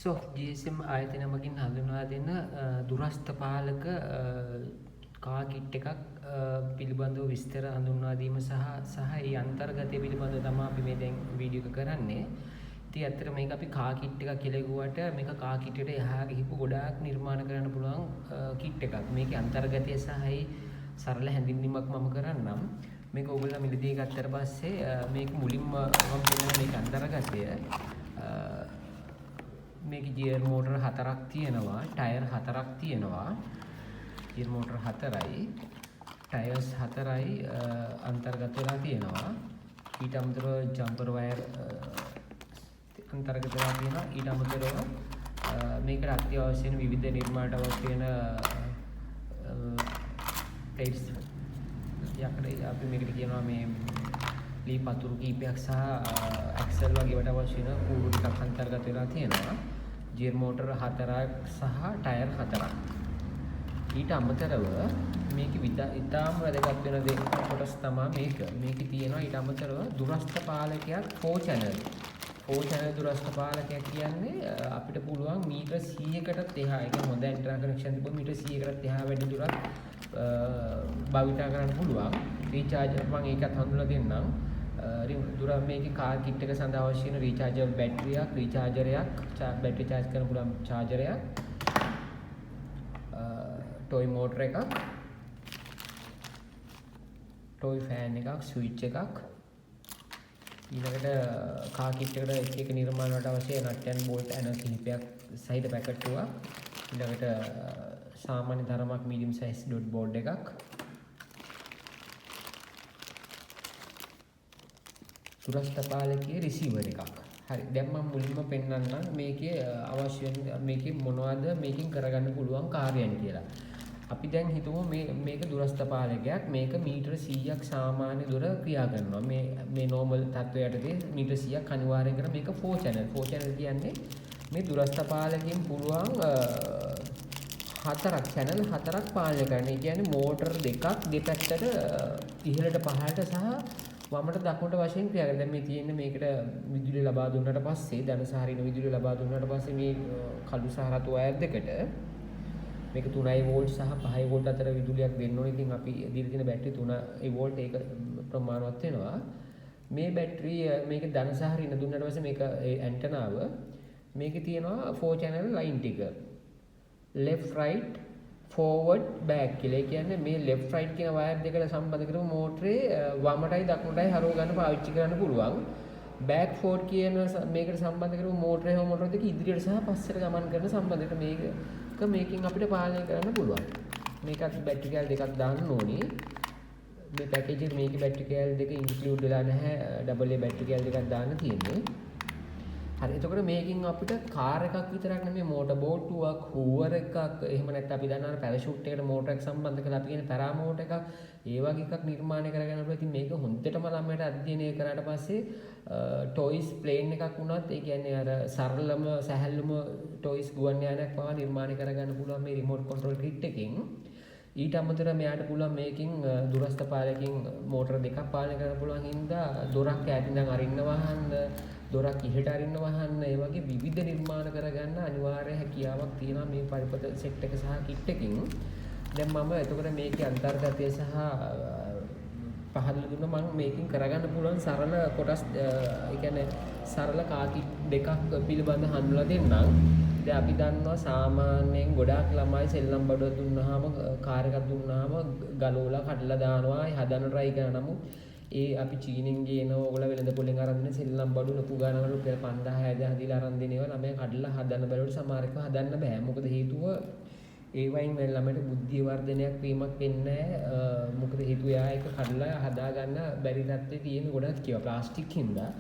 GSM ආයතනය මගින් හඳුන්වා දෙන දුරස්ථ පාලක කා කිට් එකක් පිළිබඳව විස්තර හඳුන්වා දීම සහ ඒ අන්තර්ගතය පිළිබඳව තමයි අපි මේ දැන් වීඩියෝ එක කරන්නේ. ඉතින් ඇත්තට මේක අපි කා කිට් එකක් කියලා කිව්වට මේක කා කිට් එකට එහා ගිහපු ගොඩාක් නිර්මාණ කරන්න පුළුවන් කිට් එකක්. මේකේ අන්තර්ගතය සහයි සරල හැඳින්වීමක් මම කරන්නම්. මේක ඔයගොල්ලෝ මිලදී ගත්තට පස්සේ මේක මුලින්ම මම කියනවා මේක අන්තර්ගතය. මේක ගියර් මෝටර 4ක් තියෙනවා, ටයර් 4ක් තියෙනවා. ගියර් මෝටර 4යි, ටයර්ස් 4යි අන්තර්ගත වෙලා තියෙනවා. ඊට අමතරව ජම්පර් වයර් අන්තර්ගත වෙලා තියෙනවා. ඊට අමතරව මේකට අත්‍යවශ්‍ය වෙන විවිධ නිර්මාණයට අවශ්‍ය වෙන ටයිල්ස් යකඩ අපි මේකට කියනවා මේ ලී පතුරු කීපයක් සහ ඇක්සල් වගේ වට අවශ්‍ය වෙන කූරු ටිකක් අන්තර්ගත වෙලා තියෙනවා. ගියර් මෝටර 4ක් සහ ටයර් 4ක්. ඊට අමතරව මේක ඉතාම වැදගත් වෙන දෙයක් කොටස් තමයි මේක. මේකේ තියෙනවා ඊට අමතරව දුරස්ථ පාලකයක් 4 channel. 4 channel දුරස්ථ පාලකයක් කියන්නේ අපිට පුළුවන් මීටර 100කටත් එහා, ඒ කියන්නේ හොඳ ඇන්ටනා කනෙක්ෂන් තිබුණොත් මීටර 100කටත් එහා වැඩි දුරක් භාවිතා කරන්න පුළුවන්. රීචාර්ජර් මම ඒකත් හඳුනලා දෙන්නම්. දුර මේකේ කාර් කිට් එක සඳහා අවශ්‍ය වෙන රීචාර්ජර් බැටරියක්, රීචාර්ජරයක්, බැටරි චාර්ජ් කරන්න පුළුවන් චාර්ජරයක්, ටොයි මෝටර එකක්, ටොයි ෆෑන් එකක්, ස්විච් එකක්. ඊළඟට කාර් කිට් එකට එක නිර්මාණ වලට අවශ්‍ය නට් ඇන්ඩ් බෝල්ට් ඇන කිහිපයක් සහිත පැකට් එකක්. ඊළඟට සාමාන්‍ය තරමක් මීඩියම් සයිස් ඩොට් බෝඩ් එකක්. දුරස්ථ පාලකයේ රිසීවර් එකක්. හරි. දැන් මම මුලින්ම පෙන්නන්නම් මේකේ අවශ්‍ය මේකේ මොනවද මේකෙන් කරගන්න පුළුවන් කාර්යයන් කියලා. අපි දැන් හිතමු මේක දුරස්ථ පාලකයක්. මේක මීටර 100ක් සාමාන්‍ය දුර ක්‍රියා කරනවා. මේ නෝමල් තත්ත්වයටදී මීටර 100ක් අනිවාර්යෙන් කරන මේක 4 channel. 4 channel කියන්නේ මේ දුරස්ථ පාලකයෙන් පුළුවන් channel 4ක් පාලනය කරන්න. ඒ කියන්නේ මෝටර දෙකක් දෙපැත්තට ඉහළට පහළට සහ වමට දකුණට වශයෙන් ක්‍රියා කරනවා. දැන් මේ තියෙන්නේ මේකට විදුලිය ලබා දුන්නාට පස්සේ ධන සහ ඍණ විදුලිය ලබා දුන්නාට පස්සේ මේ කළු සහ රතු වයර් දෙකට මේක 3 වෝල්ට් සහ 5 වෝල්ට් අතර විදුලියක් දෙන්න ඕනේ. ඉතින් අපි දීලා තියෙන බැටරි 3 වෝල්ට් ඒක ප්‍රමාණවත් වෙනවා. මේ බැටරිය මේක ධන සහ ඍණ දුන්නාට පස්සේ මේක ඇන්ටනාව මේකේ තියෙනවා 4 channel line ටික. left right forward back කියලා. ඒ කියන්නේ මේ left right කියන වයර් දෙකට සම්බන්ධ කරපු මෝටරේ වමටයි දකුණටයි හරව ගන්න පාවිච්චි කරන්න පුළුවන්. back forward කියන මේකට සම්බන්ධ කරපු මෝටරේ හෝ මෝටර දෙක ඉදිරියට සහ පස්සට ගමන් කරන සම්බන්ධයට මේකෙන් අපිට පාලනය කරන්න පුළුවන්. මේකත් බැටරි කෑලි දෙකක් දාන්න ඕනේ. මේ පැකේජ් එකේ මේකේ බැටරි කෑලි දෙක ඉන්ක්ලූඩ් වෙලා නැහැ. ඩබල් ඒ බැටරි කෑලි දෙකක් දාන්න තියෙන්නේ. හරි. එතකොට මේකෙන් අපිට කාර් එකක් විතරක් නෙමෙයි මෝටර් බෝට්ටුවක්, හූවර් එකක්, එහෙම නැත්නම් අපි දන්නා පැරෂූට් එකට මෝටර් එක සම්බන්ධ කරලා අපි කියන පැරාමෝටර් එකක්, ඒ වගේ එකක් නිර්මාණය කරගන්න පුළුවන්. ඉතින් මේක හොඳටම ළමයට අධ්‍යයනය කරාට පස්සේ ටොයිස් ප්ලේන් එකක් වුණත්, ඒ කියන්නේ අර සරලම සැහැල්ලුම ටොයිස් ගුවන් යානයක් පවා නිර්මාණය කරගන්න පුළුවන් මේ රිමෝට් කන්ට්‍රෝල් කිට් එකකින්. ඊට අමතරව මෙයාට පුළුවන් මේකෙන් දුරස්ථ පාලකකින් මෝටර දෙකක් පාලනය කරන්න පුළුවන් හින්දා දොරක් ඈතින්දන් අරින්න වහන්න, දොරක් ඉහට අරින්න වහන්න, ඒ වගේ විවිධ නිර්මාණ කරගන්න අනිවාර්ය හැකියාවක් තියෙනවා මේ පරිපත සෙට් එක සහ කිට් එකකින්. දැන් මම එතකොට මේකේ අන්තර්ගතය සහ පහදලා දුන්න මම මේකෙන් කරගන්න පුළුවන් සරල කොටස්, ඒ කියන්නේ සරල කා කිට් දෙකක් පිළිබඳ හඳුනලා දෙන්නම්. දැන් අපි දන්නවා සාමාන්‍යයෙන් ගොඩාක් ළමයි සෙල්ලම් බඩුව දුන්නාම, කාර් එකක් දුන්නාම ගලවලා කඩලා දානවා, හදන්න try කරනවා. නමුත් ඒ අපි චීනෙන් ගේන ඕගොල්ලෝ වෙළඳ පොලෙන් අරන් දෙන සෙල්ලම් බඩු ලොකු ගානකට රුපියල් 5000 හදලා අරන් දෙනවා. ළමයා කඩලා හදන්න බැලුවට සමහර එකව හදන්න බෑ. මොකද හේතුව ඒ වයින් වෙන ළමයට බුද්ධිය වර්ධනයක් වීමක් වෙන්නේ නැහැ. මොකද හේතුව එයා ඒක කඩලා හදා ගන්න බැරි තත්ත්වයේ තියෙන ගොඩක් කියවා ප්ලාස්ටික් හින්දා.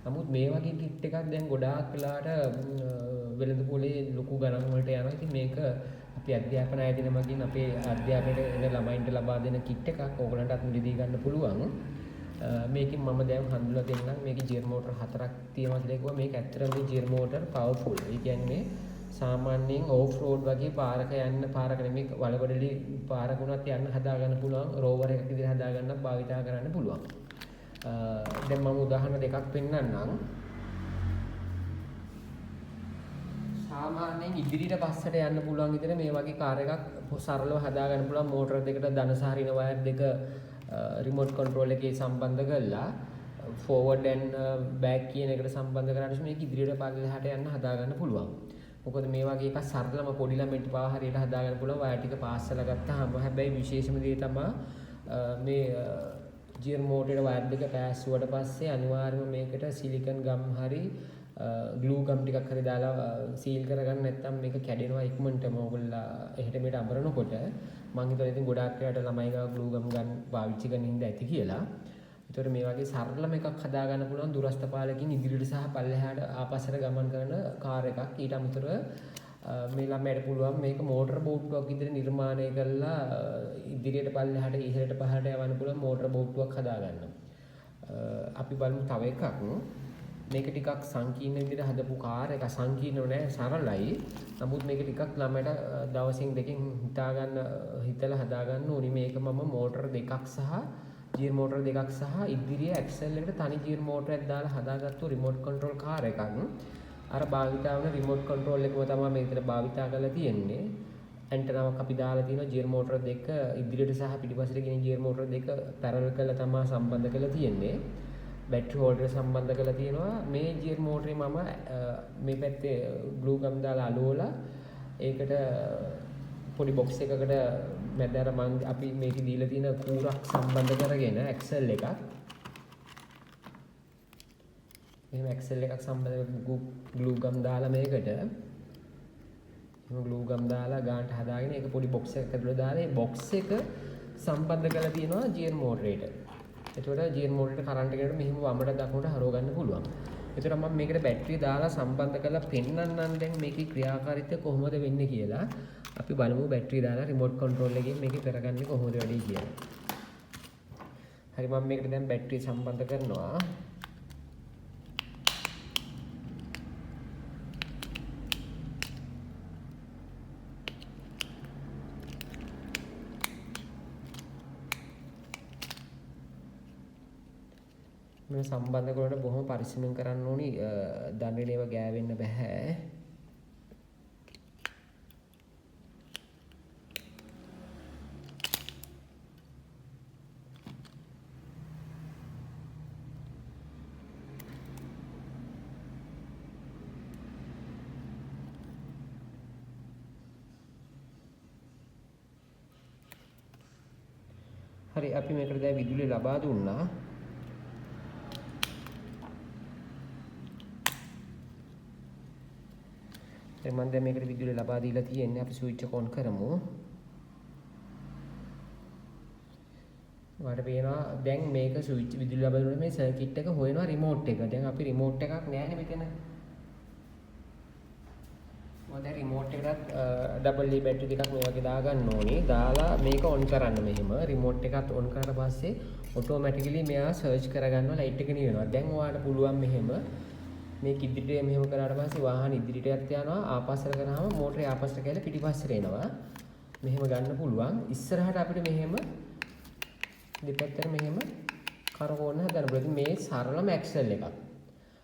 නමුත් මේ වගේ කිට් එකක් දැන් ගොඩාක් වෙලාට වෙළඳ පොලේ ලොකු ගණන් වලට යනවා. ඉතින් මේක අපි අධ්‍යාපන ආයතන මගින් අපේ අධ්‍යාපනයට එන ළමයින්ට ලබා දෙන කිට් එකක්. ඕගලන්ටත් මිලදී ගන්න පුළුවන්. මේකෙන් මම දැන් හඳුනලා දෙන්නම්. මේකේ ගියර් මෝටර 4ක් තියෙනවා කියලා කිව්වා. මේක ඇත්තටම මේ ගියර් මෝටර පවර්ෆුල්. ඒ කියන්නේ සාමාන්‍යයෙන් ඕෆ් රෝඩ් වගේ පාරක නෙමෙයි, වලගොඩලි පාරක උනත් යන්න හදා ගන්න පුළුවන්. රෝවර් එකක් විදිහට හදා ගන්න භාවිතා කරන්න පුළුවන්. දැන් මම උදාහරණ දෙකක් පෙන්නන්නම්. සාමාන්‍යයෙන් ඉදිරියට පස්සට යන්න පුළුවන් විදිහට මේ වගේ කාර් එකක් සරලව හදා ගන්න පුළුවන් මෝටර දෙකට ධන සහ ඍණ වයර් දෙක රිමෝට් කන්ට්‍රෝල් එකේ සම්බන්ධ කරලා ෆෝවර්ඩ් ඇන්ඩ් බෑක් කියන එකට සම්බන්ධ කරාට මේක ඉදිරියට පල්ලෙහාට යන්න හදා ගන්න පුළුවන්. මොකද මේ වගේ එකක් සරලම පොඩි ළමයින්ට පාව හරියට හදා ගන්න පුළුවන් වයර් ටික පාස්සලා ගත්තාම. හැබැයි විශේෂම දේ තමයි මේ ගියර් මෝටරේ වයර් දෙක පෑස්සුවට පස්සේ අනිවාර්යයෙන්ම මේකට සිලිකන් ගම් හරි ග්ලූ ගම් ටිකක් හරි දාලා සීල් කරගන්න නැත්නම් මේක කැඩෙනවා ඉක්මනටම ඕගොල්ලෝ එහෙට මෙහෙට අඹරනකොට. මම හිතුවා ඉතින් ගොඩාක් වෙලාවට ළමයි ගාව ග්ලූ ගම් ගන්න පාවිච්චි කරන ඉඳ ඇති කියලා. ඒතකොට මේ වගේ සරලම එකක් හදා ගන්න පුළුවන් දුරස්ත පාලකින් ඉදිරියට සහ පල්ලෙහාට ආපස්සට ගමන් කරන කාර් එකක්. ඊට අමතරව මේ ළමයට පුළුවන් මේක මෝටර බෝට්ටුවක් විදිහට නිර්මාණය කරලා ඉදිරියට පල්ලෙහාට ඉහළට පහළට යවන්න පුළුවන් මෝටර බෝට්ටුවක් හදා ගන්න. අපි බලමු තව එකක්. මේක ටිකක් සංකීර්ණ විදිහට හදපු කාර් එක. සංකීර්ණව නෑ සරලයි. නමුත් මේක ටිකක් ළමයට දවසින් දෙකකින් හිතලා හදා ගන්න ඕනි. මේක මම මෝටර දෙකක් සහ ගියර් මෝටර දෙකක් සහ ඉදිරියේ ඇක්සල් එකට තනි ගියර් මෝටරයක් දාලා හදාගත්තු රිමෝට් කන්ට්‍රෝල් කාර් එකක්. අර භාවිතා වන රිමෝට් කන්ට්‍රෝල් එකම තමයි මේ විතර භාවිතා කරලා තියෙන්නේ. ඇන්ටනාවක් අපි දාලා තියෙනවා ගියර් මෝටර දෙක ඉදිරියට සහ පිටිපස්සට ගෙන ගියර් මෝටර දෙක පැරලල් කරලා තමයි සම්බන්ධ කරලා තියෙන්නේ. බැටරි හෝල්ඩර් සම්බන්ධ කරලා තියෙනවා. මේ ගියර් මෝටරේ මම මේ පැත්තේ ග්ලූ ගම් දාලා අලුවලා ඒකට පොඩි බොක්ස් එකකට මැදට මම අපි මේකේ දීලා තියෙන කූරක් සම්බන්ධ කරගෙන ඇක්සල් එකක් එහෙම ඇක්සල් එකක් සම්බන්ධ ග්ලූ ගම් දාලා මේකට එහෙම ග්ලූ ගම් දාලා ගානට හදාගෙන ඒක පොඩි බොක්ස් එකකට ඇතුළේ දාලා ඒ බොක්ස් එක සම්බන්ධ කරලා තියෙනවා ගියර් මෝටරේට. එතකොට ගියර් මෝටරේට කරන්ට් එකකට මෙහෙම වමට දකුණට හරව ගන්න පුළුවන්. එතකොට මම මේකට බැටරිය දාලා සම්බන්ධ කරලා පෙන්නන්නම් දැන් මේකේ ක්‍රියාකාරීත්වය කොහොමද වෙන්නේ කියලා. අපි බලමු බැටරිය දාලා රිමෝට් කන්ට්‍රෝල් එකෙන් මේක කරගන්නේ කොහොමද වැඩි කියලා. හරි මම මේකට දැන් බැටරිය සම්බන්ධ කරනවා. මේ සම්බන්ධ කරනකොට බොහොම පරිස්සමෙන් කරන්න ඕනි. දණ්ඩේව ගෑවෙන්න බෑ. හරි අපි මේකට දැන් විදුලිය ලබා දුන්නා. මම දැන් මේකට විදුලිය ලබා දීලා තියෙන්නේ. අපි ස්විච් එක ඔන් කරමු. ඔයාලට පේනවා දැන් මේක ස්විච් විදුලිය ලබා දුන්නා මේ සර්කිට් එක හොයනවා රිමෝට් එක. දැන් අපි රිමෝට් එකක් නෑනේ මෙතන. මම දැන් රිමෝට් එකකට ඩබල් E බැටරි දෙකක් මේ වගේ දාගන්න ඕනේ. දාලා මේක ඔන් කරන්න මෙහෙම. රිමෝට් එකත් ඔන් කරලා පස්සේ ඔටෝමැටිකලි මෙයා සර්ච් කරගන්නවා ලයිට් එක නිවනවා. දැන් ඔයාලට පුළුවන් මෙහෙම මේක ඉදිරියට මෙහෙම කරාට පස්සේ වාහන ඉදිරියට යනවා. ආපස්සට කරාම මෝටරේ ආපස්සට ගිහලා පිටිපස්සට එනවා. මෙහෙම ගන්න පුළුවන්. ඉස්සරහට අපිට මෙහෙම දෙපැත්තට මෙහෙම කරකවන්න හදන්න පුළුවන්. මේ සරලම ඇක්සල් එකක්.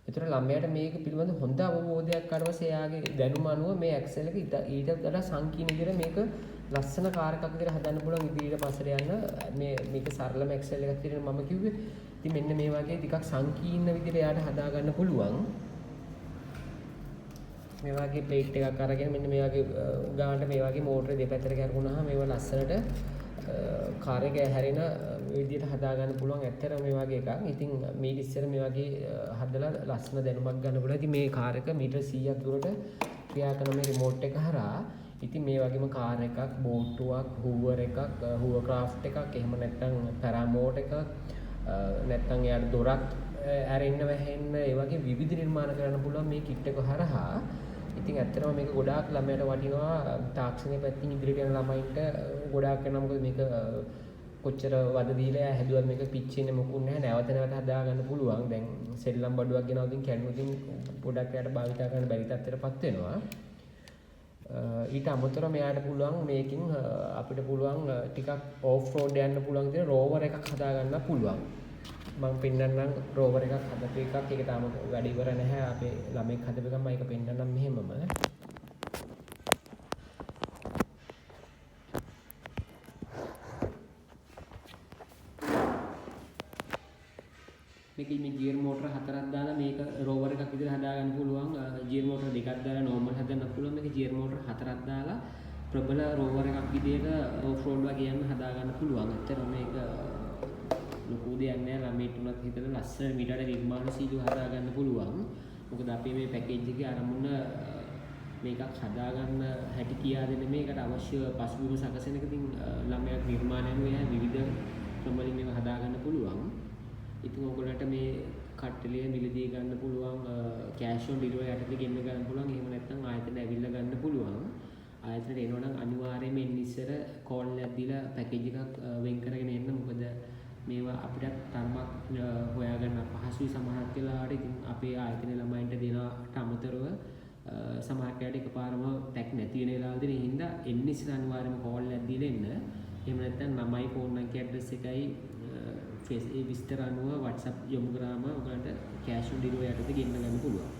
ඒතර ළමයාට මේක පිළිබඳ හොඳ අවබෝධයක් ගන්න පස්සේ එයාගේ දැනුම අනුව මේ ඇක්සල් එක ඊට වඩා සංකීර්ණ විදිහට මේක ලස්සන කාර් එකක් විදිහට හදන්න පුළුවන්. ඉදිරියට පස්සට යන්න මේක සරලම ඇක්සල් එකක් විදිහට මම කිව්වේ. ඉතින් මෙන්න මේ වගේ ටිකක් සංකීර්ණ විදිහට එයාට හදා ගන්න පුළුවන්. මේ වගේ ප්ලේට් එකක් අරගෙන මෙන්න මේ වගේ ගානට මේ වගේ මෝටරේ දෙපැත්තට කරකුණාම මේව ලස්සනට කාර් එක හැරෙන විදිහට හදා ගන්න පුළුවන්. ඇත්තටම මේ වගේ එකක්. ඉතින් මේක ඉස්සර මේ වගේ හදලා ලස්සන දැනුමක් ගන්න පුළුවන්. ඉතින් මේ කාර් එක මීටර් 100ක් දුරට ක්‍රියා කරන මේ රිමෝට් එක හරහා ඉතින් මේ වගේම කාර් එකක්, බෝට්ටුවක්, හූවර් එකක්, හූවර් ක්‍රාෆ්ට් එකක්, එහෙම නැත්නම් පැරාමෝට් එකක්, නැත්නම් යාට දොරක් ඇරෙන්න වැහෙන්න ඒ වගේ විවිධ නිර්මාණ කරන්න පුළුවන් මේ කිට් එක හරහා. ඉතින් ඇත්තටම මේක ගොඩාක් ළමයට වටිනවා. තාක්ෂණයේ පැත්තෙන් ඉදිරියට යන ළමයින්ට ගොඩාක් වෙනවා. මොකද මේක කොච්චර වද දීලා හැදුවත් මේක පිච්චෙන්නේ මොකුත් නැහැ. නැවත නැවත හදා ගන්න පුළුවන්. දැන් සෙල්ලම් බඩුවක් ගෙනවදින් කැඩුනොතින් ගොඩක් යට භාවිතා කරන්න බැරි තත්ත්වයටපත් වෙනවා. ඊට අමතරව මෙයාට පුළුවන් මේකින් අපිට පුළුවන් ටිකක් ඕෆ් රෝඩ් යන්න පුළුවන් විදිහට රෝවර් එකක් හදා ගන්න පුළුවන්. මම පෙන්නන්නම් රෝවර් එකක් හදපු එකක්. ඒක තාම වැඩ ඉවර නැහැ. අපේ ළමෙක් හදපු එකක් මම ඒක පෙන්නන්නම් මෙහෙමම. කැමති මේ ගියර් මෝටර 4ක් දාලා මේක රෝවර් එකක් විදිහට හදා ගන්න පුළුවන්. ගියර් මෝටර 2ක් දාලා නෝමල් හදන්න පුළුවන්. මේක ගියර් මෝටර 4ක් දාලා ප්‍රබල රෝවර් එකක් විදිහට ඕෆ් රෝඩ් වගේ යන්න හදා ගන්න පුළුවන්. ඇත්තට මේක ලොකු දෙයක් නෑ. ළමයිට උනත් හිතලා ලස්සන මීටර නිර්මාණශීලීව හදා ගන්න පුළුවන්. මොකද අපි මේ පැකේජ් එකේ අරමුණ මේකක් හදාගන්න හැටි කියා දෙන්න මේකට අවශ්‍ය පසුබිම සකසන එක. ඉතින් ළමයාගේ නිර්මාණයම එයා විවිධ ක්‍රමවලින් මේක හදාගන්න පුළුවන්. ඉතින් ඔයගොල්ලන්ට මේ කට්ටලිය මිලදී ගන්න පුළුවන්, කෑෂ් ඔන් ඩිලිවරි යටතේ ගෙන්න ගන්න පුළුවන්. එහෙම නැත්නම් ආයතන ඇවිල්ලා ගන්න පුළුවන්. ආයතනට එනවනම් අනිවාර්යයෙන්ම එන්න ඉස්සර කෝල් එකක් දීලා පැකේජ් එකක් වෙන් කරගෙන එන්න. මොකද මේවා අපිට තරමක් හොයාගන්න අපහසුයි සමහරක් වෙලාවට. ඉතින් අපේ ආයතනයේ ළමයින්ට දෙනවට අමතරව සමහරක් වෙලාවට එකපාරම පැක් නැති වෙන වෙලාවල් දෙන හින්දා එන්න ඉස්සර අනිවාර්යයෙන්ම කෝල් එකක් දීලා එන්න. එහෙම නැත්නම් ළමයි ෆෝන් එකේ ඇඩ්‍රස් එකයි ඒ විස්තර අනුව WhatsApp යොමු කරාම ඔයගලන්ට කෑෂ් ඔන් ඩිලිවරි යටතේ ගෙන්න ගන්න පුළුවන්.